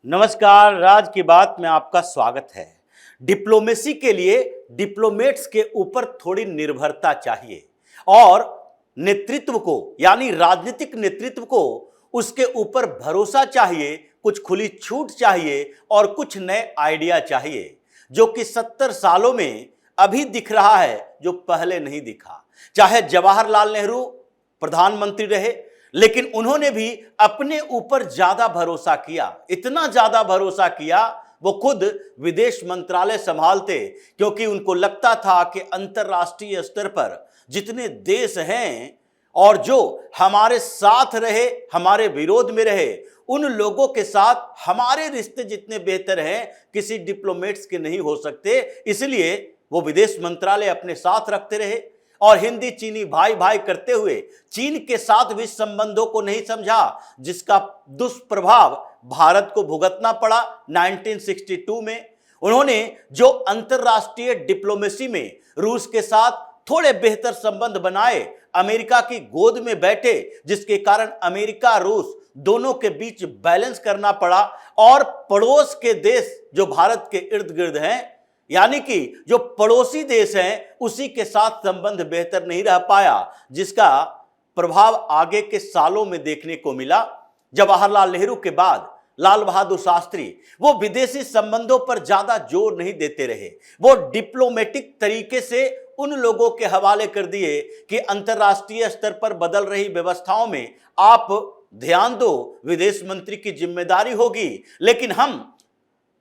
नमस्कार, राज की बात में आपका स्वागत है। डिप्लोमेसी के लिए डिप्लोमेट्स के ऊपर थोड़ी निर्भरता चाहिए और नेतृत्व को यानी राजनीतिक नेतृत्व को उसके ऊपर भरोसा चाहिए, कुछ खुली छूट चाहिए और कुछ नए आइडिया चाहिए, जो कि 70 सालों में अभी दिख रहा है जो पहले नहीं दिखा। चाहे जवाहरलाल नेहरू प्रधानमंत्री रहे, लेकिन उन्होंने भी अपने ऊपर ज्यादा भरोसा किया, इतना ज्यादा भरोसा किया वो खुद विदेश मंत्रालय संभालते, क्योंकि उनको लगता था कि अंतर्राष्ट्रीय स्तर पर जितने देश हैं और जो हमारे साथ रहे, हमारे विरोध में रहे, उन लोगों के साथ हमारे रिश्ते जितने बेहतर हैं किसी डिप्लोमेट्स के नहीं हो सकते। इसलिए वो विदेश मंत्रालय अपने साथ रखते रहे और हिंदी चीनी भाई भाई करते हुए चीन के साथ भी संबंधों को नहीं समझा, जिसका दुष्प्रभाव भारत को भुगतना पड़ा। 1962 में उन्होंने जो अंतर्राष्ट्रीय डिप्लोमेसी में रूस के साथ थोड़े बेहतर संबंध बनाए, अमेरिका की गोद में बैठे, जिसके कारण अमेरिका रूस दोनों के बीच बैलेंस करना पड़ा और पड़ोस के देश जो भारत के इर्द गिर्द हैं, यानी कि जो पड़ोसी देश हैं, उसी के साथ संबंध बेहतर नहीं रह पाया, जिसका प्रभाव आगे के सालों में देखने को मिला। जवाहरलाल नेहरू के बाद लाल बहादुर शास्त्री वो विदेशी संबंधों पर ज्यादा जोर नहीं देते रहे, वो डिप्लोमेटिक तरीके से उन लोगों के हवाले कर दिए कि अंतर्राष्ट्रीय स्तर पर बदल रही व्यवस्थाओं में आप ध्यान दो, विदेश मंत्री की जिम्मेदारी होगी, लेकिन हम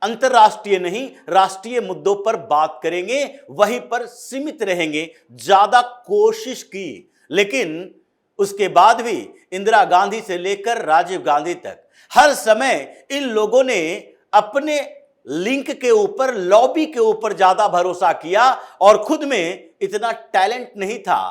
अंतर्राष्ट्रीय नहीं राष्ट्रीय मुद्दों पर बात करेंगे, वहीं पर सीमित रहेंगे। ज्यादा कोशिश की, लेकिन उसके बाद भी इंदिरा गांधी से लेकर राजीव गांधी तक हर समय इन लोगों ने अपने लिंक के ऊपर, लॉबी के ऊपर ज्यादा भरोसा किया और खुद में इतना टैलेंट नहीं था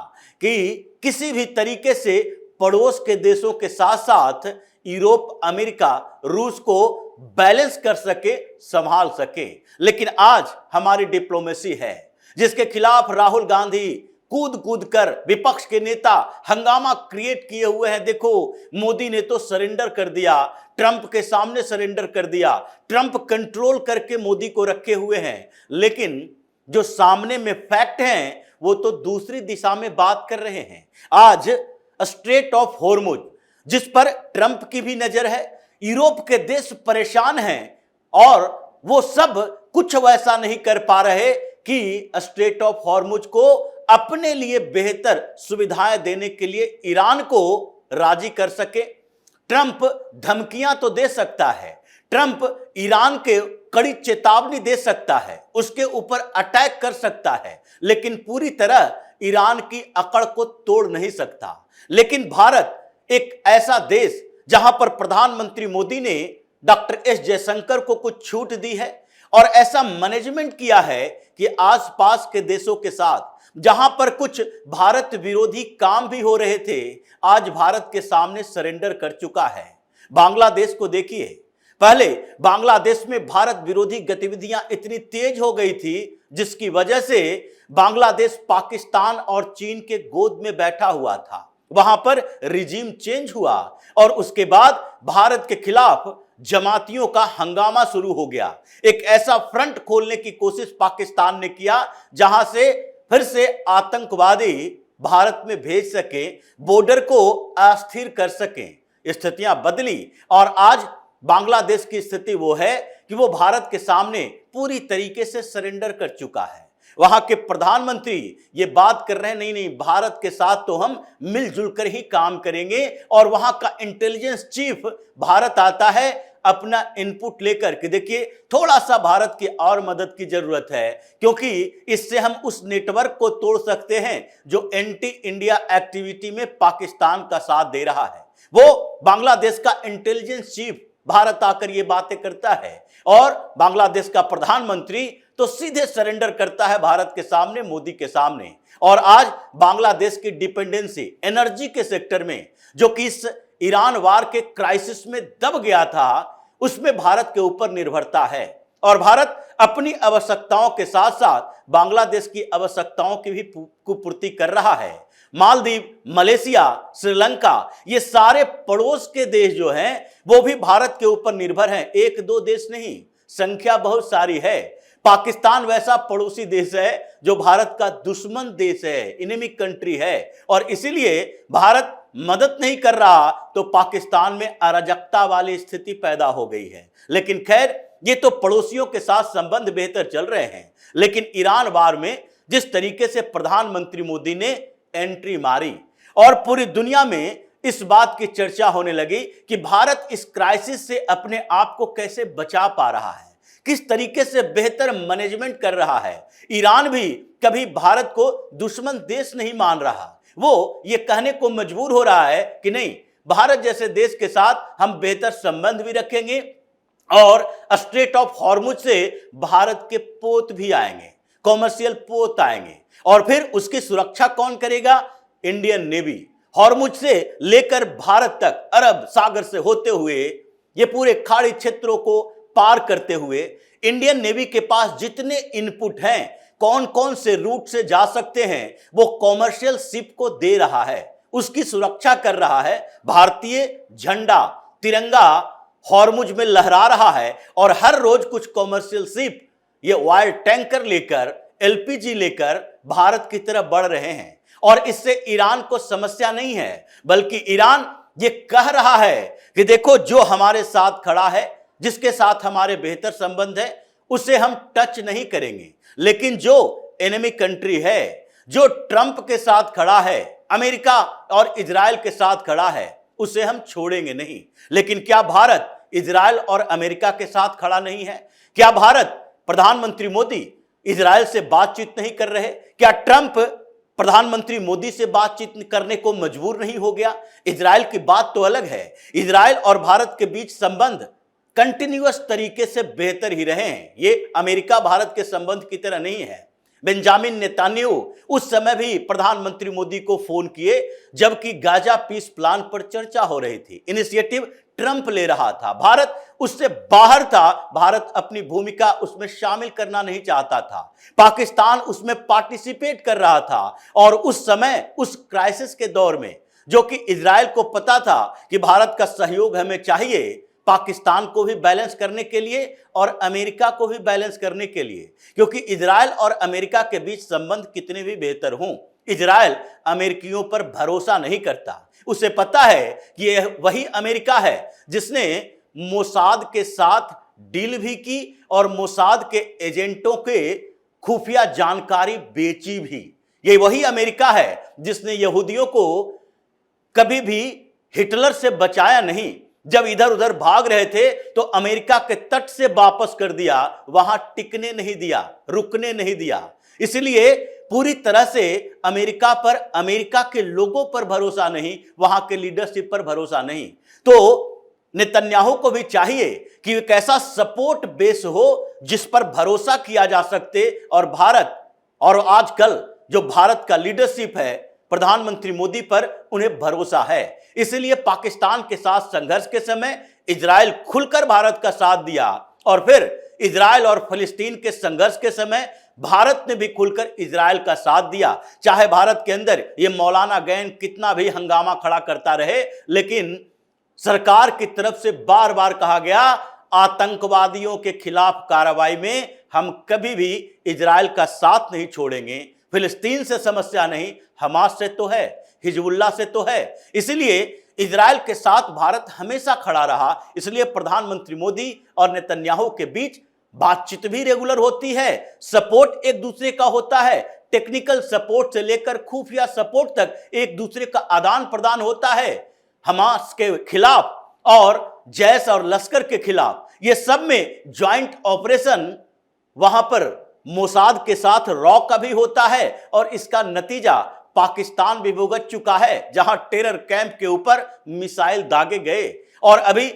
कि किसी भी तरीके से पड़ोस के देशों के साथ साथ यूरोप, अमेरिका, रूस को बैलेंस कर सके, संभाल सके। लेकिन आज हमारी डिप्लोमेसी है जिसके खिलाफ राहुल गांधी कूद कूद कर विपक्ष के नेता हंगामा क्रिएट किए हुए हैं। देखो, मोदी ने तो सरेंडर कर दिया, ट्रंप के सामने सरेंडर कर दिया, ट्रंप कंट्रोल करके मोदी को रखे हुए हैं, लेकिन जो सामने में फैक्ट हैं वो तो दूसरी दिशा में बात कर रहे हैं। आज स्ट्रेट ऑफ हॉर्मुज जिस पर ट्रंप की भी नजर है, यूरोप के देश परेशान हैं और वो सब कुछ वैसा नहीं कर पा रहे कि स्ट्रेट ऑफ हॉर्मुज को अपने लिए बेहतर सुविधाएं देने के लिए ईरान को राजी कर सके। ट्रंप धमकियां तो दे सकता है, ट्रंप ईरान के कड़ी चेतावनी दे सकता है, उसके ऊपर अटैक कर सकता है, लेकिन पूरी तरह ईरान की अकड़ को तोड़ नहीं सकता। लेकिन भारत एक ऐसा देश जहां पर प्रधानमंत्री मोदी ने डॉक्टर एस जयशंकर को कुछ छूट दी है और ऐसा मैनेजमेंट किया है कि आसपास के देशों के साथ जहां पर कुछ भारत विरोधी काम भी हो रहे थे, आज भारत के सामने सरेंडर कर चुका है। बांग्लादेश को देखिए, पहले बांग्लादेश में भारत विरोधी गतिविधियां इतनी तेज हो गई थी जिसकी वजह से बांग्लादेश पाकिस्तान और चीन के गोद में बैठा हुआ था। वहां पर रिजीम चेंज हुआ और उसके बाद भारत के खिलाफ जमातियों का हंगामा शुरू हो गया। एक ऐसा फ्रंट खोलने की कोशिश पाकिस्तान ने किया जहां से फिर से आतंकवादी भारत में भेज सके, बॉर्डर को अस्थिर कर सके। स्थितियां बदली और आज बांग्लादेश की स्थिति वो है कि वो भारत के सामने पूरी तरीके से सरेंडर कर चुका है। वहां के प्रधानमंत्री ये बात कर रहे हैं, नहीं नहीं, भारत के साथ तो हम मिलजुल कर ही काम करेंगे, और वहां का इंटेलिजेंस चीफ भारत आता है अपना इनपुट लेकर कि देखिए थोड़ा सा भारत की और मदद की जरूरत है, क्योंकि इससे हम उस नेटवर्क को तोड़ सकते हैं जो एंटी इंडिया एक्टिविटी में पाकिस्तान का साथ दे रहा है। वो बांग्लादेश का इंटेलिजेंस चीफ भारत आकर ये बातें करता है और बांग्लादेश का प्रधानमंत्री तो सीधे सरेंडर करता है भारत के सामने, मोदी के सामने। और आज बांग्लादेश की डिपेंडेंसी एनर्जी के सेक्टर में, जो कि इस ईरान वार के क्राइसिस में दब गया था, उसमें भारत के ऊपर निर्भरता है। और भारत अपनी आवश्यकताओं के साथ साथ बांग्लादेश की आवश्यकताओं की भी पूर्ति कर रहा है। मालदीव, मलेशिया, श्रीलंका, ये सारे पड़ोस के देश जो हैं वो भी भारत के ऊपर निर्भर हैं। एक दो देश नहीं, संख्या बहुत सारी है। पाकिस्तान वैसा पड़ोसी देश है जो भारत का दुश्मन देश है, इनेमिक कंट्री है, और इसीलिए भारत मदद नहीं कर रहा तो पाकिस्तान में अराजकता वाली स्थिति पैदा हो गई है। लेकिन खैर, ये तो पड़ोसियों के साथ संबंध बेहतर चल रहे हैं। लेकिन ईरान वार में जिस तरीके से प्रधानमंत्री मोदी ने एंट्री मारी और पूरी दुनिया में इस बात की चर्चा होने लगी कि भारत इस क्राइसिस से अपने आप को कैसे बचा पा रहा है, किस तरीके से बेहतर मैनेजमेंट कर रहा है। ईरान भी कभी भारत को दुश्मन देश नहीं मान रहा, वो ये कहने को मजबूर हो रहा है कि नहीं, भारत जैसे देश के साथ हम बेहतर संबंध भी रखेंगे और स्ट्रेट ऑफ हॉर्मुज से भारत के पोत भी आएंगे, कॉमर्शियल पोत आएंगे, और फिर उसकी सुरक्षा कौन करेगा? Indian navy. हॉर्मुज से लेकर भारत तक अरब सागर से होते हुए ये पूरे खाड़ी क्षेत्रों को पार करते हुए इंडियन नेवी के पास जितने इनपुट हैं, कौन कौन से रूट से जा सकते हैं, वो कॉमर्शियल शिप को दे रहा है, उसकी सुरक्षा कर रहा है। भारतीय झंडा, तिरंगा हॉर्मुज में लहरा रहा है और हर रोज कुछ कॉमर्शियल शिप ये ऑयल टैंकर लेकर, एलपीजी लेकर भारत की तरफ बढ़ रहे हैं। और इससे ईरान को समस्या नहीं है, बल्कि ईरान ये कह रहा है कि देखो, जो हमारे साथ खड़ा है, जिसके साथ हमारे बेहतर संबंध है, उसे हम टच नहीं करेंगे। लेकिन जो एनिमी कंट्री है, जो ट्रंप के साथ खड़ा है, अमेरिका और इजराइल के साथ खड़ा है, उसे हम छोड़ेंगे नहीं। लेकिन क्या भारत इजराइल और अमेरिका के साथ खड़ा नहीं है? क्या भारत, प्रधानमंत्री मोदी इजराइल से बातचीत नहीं कर रहे? क्या ट्रंप प्रधानमंत्री मोदी से बातचीत करने को मजबूर नहीं हो गया? इजराइल की बात तो अलग है। इजराइल और भारत के बीच संबंध कंटिन्यूअस तरीके से बेहतर ही रहे हैं। ये अमेरिका भारत के संबंध की तरह नहीं है। बेंजामिन नेतान्याहू उस समय भी प्रधानमंत्री मोदी को फोन किए जबकि गाजा पीस प्लान पर चर्चा हो रही थी। इनिशिएटिव ट्रंप ले रहा था, भारत उससे बाहर था। भारत अपनी भूमिका उसमें शामिल करना नहीं चाहता था। पाकिस्तान उसमें पार्टिसिपेट कर रहा था। और उस समय, उस क्राइसिस के दौर में, जो कि इजराइल को पता था कि भारत का सहयोग हमें चाहिए, पाकिस्तान को भी बैलेंस करने के लिए और अमेरिका को भी बैलेंस करने के लिए, क्योंकि इजराइल और अमेरिका के बीच संबंध कितने भी बेहतर हों, इजराइल अमेरिकियों पर भरोसा नहीं करता। उसे पता है कि यह वही अमेरिका है जिसने मोसाद के साथ डील भी की और मोसाद के एजेंटों के खुफिया जानकारी बेची भी। ये वही अमेरिका है जिसने यहूदियों को कभी भी हिटलर से बचाया नहीं। जब इधर उधर भाग रहे थे तो अमेरिका के तट से वापस कर दिया, वहां टिकने नहीं दिया, रुकने नहीं दिया। इसलिए पूरी तरह से अमेरिका पर, अमेरिका के लोगों पर भरोसा नहीं, वहां के लीडरशिप पर भरोसा नहीं। तो नेतन्याहू को भी चाहिए कि एक ऐसा सपोर्ट बेस हो जिस पर भरोसा किया जा सके। और भारत, और आजकल जो भारत का लीडरशिप है, प्रधानमंत्री मोदी पर उन्हें भरोसा है। इसलिए पाकिस्तान के साथ संघर्ष के समय इजराइल खुलकर भारत का साथ दिया, और फिर इजराइल और फिलिस्तीन के संघर्ष के समय भारत ने भी खुलकर इजराइल का साथ दिया। चाहे भारत के अंदर ये मौलाना गैंग कितना भी हंगामा खड़ा करता रहे, लेकिन सरकार की तरफ से बार बार कहा गया, आतंकवादियों के खिलाफ कार्रवाई में हम कभी भी इजराइल का साथ नहीं छोड़ेंगे। फिलिस्तीन से समस्या नहीं, हमास से तो है, हिजबुल्लाह से तो है। इसलिए इजराइल के साथ भारत हमेशा खड़ा रहा। इसलिए प्रधानमंत्री मोदी और नेतन्याहू के बीच बातचीत भी रेगुलर होती है, सपोर्ट एक दूसरे का होता है, टेक्निकल सपोर्ट से लेकर खुफिया सपोर्ट तक एक दूसरे का आदान प्रदान होता है। हमास के खिलाफ और जैश और लश्कर के खिलाफ, ये सब में ज्वाइंट ऑपरेशन वहां पर मोसाद के साथ रॉ का भी होता है, और इसका नतीजा पाकिस्तान भी भुगत चुका है, जहां टेरर कैंप के ऊपर मिसाइल दागे गए। और अभी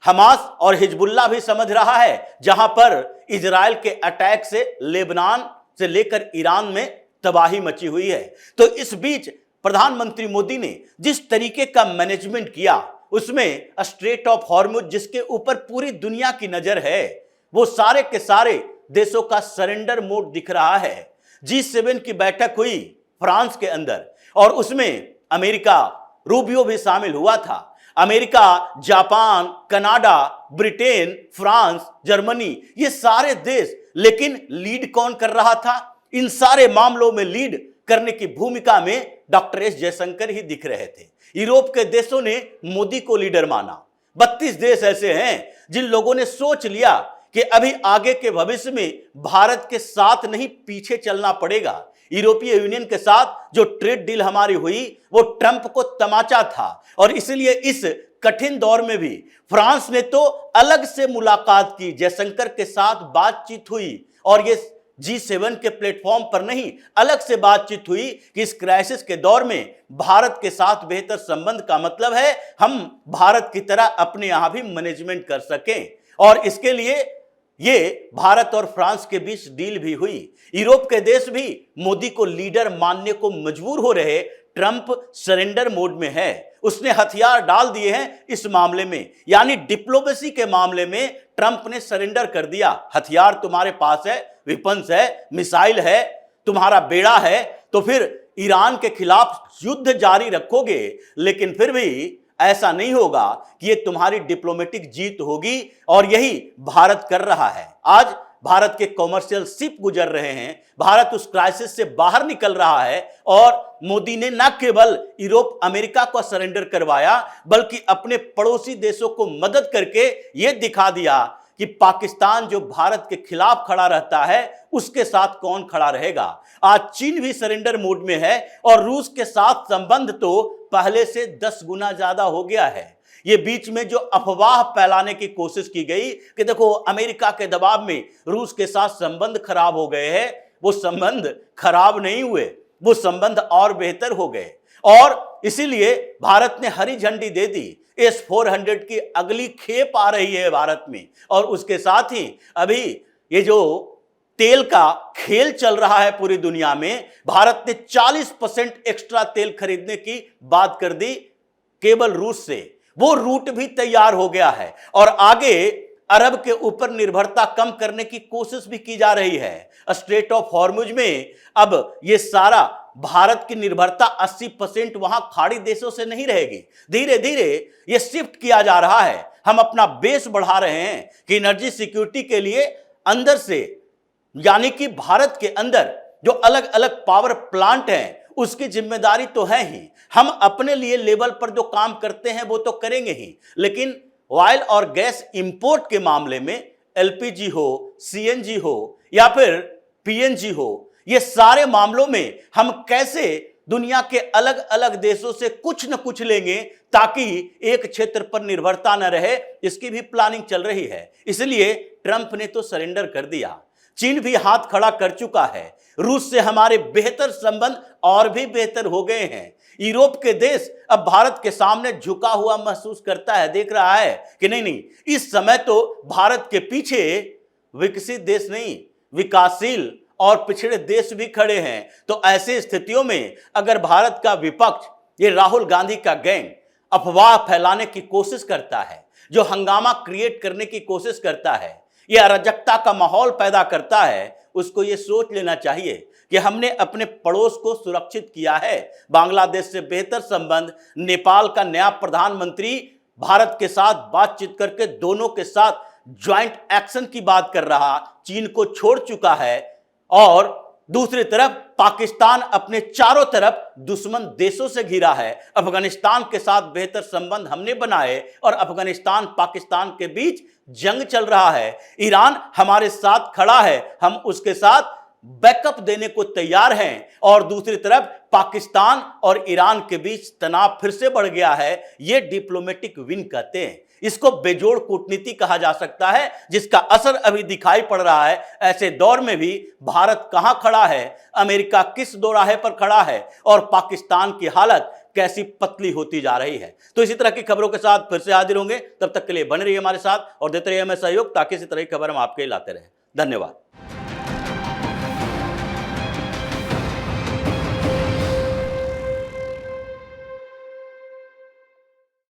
हमास और हिजबुल्लाह भी समझ रहा है, जहां पर इजराइल के अटैक से लेबनान से लेकर ईरान में तबाही मची हुई है। तो इस बीच प्रधानमंत्री मोदी ने जिस तरीके का मैनेजमेंट किया, उसमें स्ट्रेट ऑफ हॉर्मुज जिसके ऊपर पूरी दुनिया की नजर है, वो सारे के सारे देशों का सरेंडर मोड दिख रहा है। G7 की बैठक हुई फ्रांस के अंदर और उसमें अमेरिका, रूबियो भी शामिल हुआ था। America, Japan, Canada, Britain, France, Germany, ये सारे देश, लेकिन लीड कौन कर रहा था? इन सारे मामलों में लीड करने की भूमिका में डॉक्टर एस जयशंकर ही दिख रहे थे। यूरोप के देशों ने मोदी को लीडर माना। 32 देश ऐसे हैं जिन लोगों ने सोच लिया कि अभी आगे के भविष्य में भारत के साथ नहीं, पीछे चलना पड़ेगा। यूरोपीय यूनियन के साथ जो ट्रेड डील हमारी हुई वो ट्रंप को तमाचा था और इसलिए इस कठिन दौर में भी फ्रांस ने तो अलग से मुलाकात की, जयशंकर के साथ बातचीत हुई और ये G7 के प्लेटफॉर्म पर नहीं, अलग से बातचीत हुई कि इस क्राइसिस के दौर में भारत के साथ बेहतर संबंध का मतलब है हम भारत की तरह अपने यहां भी मैनेजमेंट कर सकें और इसके लिए ये भारत और फ्रांस के बीच डील भी हुई। यूरोप के देश भी मोदी को लीडर मानने को मजबूर हो रहे। ट्रंप सरेंडर मोड में है, उसने हथियार डाल दिए हैं इस मामले में, यानी डिप्लोमेसी के मामले में ट्रंप ने सरेंडर कर दिया। हथियार तुम्हारे पास है, विपन्स है, मिसाइल है, तुम्हारा बेड़ा है, तो फिर ईरान के खिलाफ युद्ध जारी रखोगे, लेकिन फिर भी ऐसा नहीं होगा कि ये तुम्हारी डिप्लोमेटिक जीत होगी और यही भारत कर रहा है। आज भारत के कॉमर्शियल शिप गुजर रहे हैं, भारत उस क्राइसिस से बाहर निकल रहा है और मोदी ने न केवल यूरोप, अमेरिका को सरेंडर करवाया बल्कि अपने पड़ोसी देशों को मदद करके यह दिखा दिया कि पाकिस्तान जो भारत के खिलाफ खड़ा रहता है उसके साथ कौन खड़ा रहेगा। आज चीन भी सरेंडर मोड में है और रूस के साथ संबंध तो पहले से 10 गुना ज्यादा हो गया है। ये बीच में जो अफवाह फैलाने की कोशिश की गई कि देखो अमेरिका के दबाव में रूस के साथ संबंध खराब हो गए हैं, वो संबंध खराब नहीं हुए, वो संबंध और बेहतर हो गए और इसीलिए भारत ने हरी झंडी दे दी। S-400 की अगली खेप आ रही है भारत में और उसके साथ ही अभी ये जो तेल का खेल चल रहा है पूरी दुनिया में, भारत ने 40% एक्स्ट्रा तेल खरीदने की बात कर दी केवल रूस से। वो रूट भी तैयार हो गया है और आगे अरब के ऊपर निर्भरता कम करने की कोशिश भी की जा रही है। स्ट्रेट ऑफ हॉर्मुज में अब ये सारा भारत की निर्भरता 80% वहां खाड़ी देशों से नहीं रहेगी। धीरे धीरे ये शिफ्ट किया जा रहा है। हम अपना बेस बढ़ा रहे हैं कि एनर्जी सिक्योरिटी के लिए अंदर से, यानी कि भारत के अंदर जो अलग अलग पावर प्लांट हैं उसकी जिम्मेदारी तो है ही। हम अपने लिए लेवल पर जो काम करते हैं वो तो करेंगे ही, लेकिन ऑयल और गैस इंपोर्ट के मामले में LPG हो, CNG हो या फिर PNG हो, ये सारे मामलों में हम कैसे दुनिया के अलग अलग देशों से कुछ न कुछ लेंगे ताकि एक क्षेत्र पर निर्भरता न रहे, इसकी भी प्लानिंग चल रही है। इसलिए ट्रंप ने तो सरेंडर कर दिया। चीन भी हाथ खड़ा कर चुका है। रूस से हमारे बेहतर संबंध और भी बेहतर हो गए हैं। यूरोप के देश अब भारत के सामने झुका हुआ महसूस करता है, देख रहा है कि नहीं, इस समय तो भारत के पीछे विकसित देश नहीं, विकासशील और पिछड़े देश भी खड़े हैं। तो ऐसी स्थितियों में अगर भारत का विपक्ष, ये राहुल गांधी का गैंग अफवाह फैलाने की कोशिश करता है, जो हंगामा क्रिएट करने की कोशिश करता है, ये अराजकता का माहौल पैदा करता है, उसको ये सोच लेना चाहिए कि हमने अपने पड़ोस को सुरक्षित किया है। बांग्लादेश से बेहतर संबंध, नेपाल का नया प्रधानमंत्री भारत के साथ बातचीत करके दोनों के साथ ज्वाइंट एक्शन की बात कर रहा, चीन को छोड़ चुका है और दूसरी तरफ पाकिस्तान अपने चारों तरफ दुश्मन देशों से घिरा है। अफगानिस्तान के साथ बेहतर संबंध हमने बनाए और अफगानिस्तान पाकिस्तान के बीच जंग चल रहा है। ईरान हमारे साथ खड़ा है, हम उसके साथ बैकअप देने को तैयार हैं और दूसरी तरफ पाकिस्तान और ईरान के बीच तनाव फिर से बढ़ गया है। ये डिप्लोमेटिक विन कहते हैं, इसको बेजोड़ कूटनीति कहा जा सकता है, जिसका असर अभी दिखाई पड़ रहा है। ऐसे दौर में भी भारत कहां खड़ा है, अमेरिका किस दोराहे पर खड़ा है और पाकिस्तान की हालत कैसी पतली होती जा रही है। तो इसी तरह की खबरों के साथ फिर से हाजिर होंगे, तब तक के लिए बने रहिए हमारे साथ और देते रहिए हमें सहयोग, ताकि इसी तरह की खबर हम आपके लाते रहे। धन्यवाद।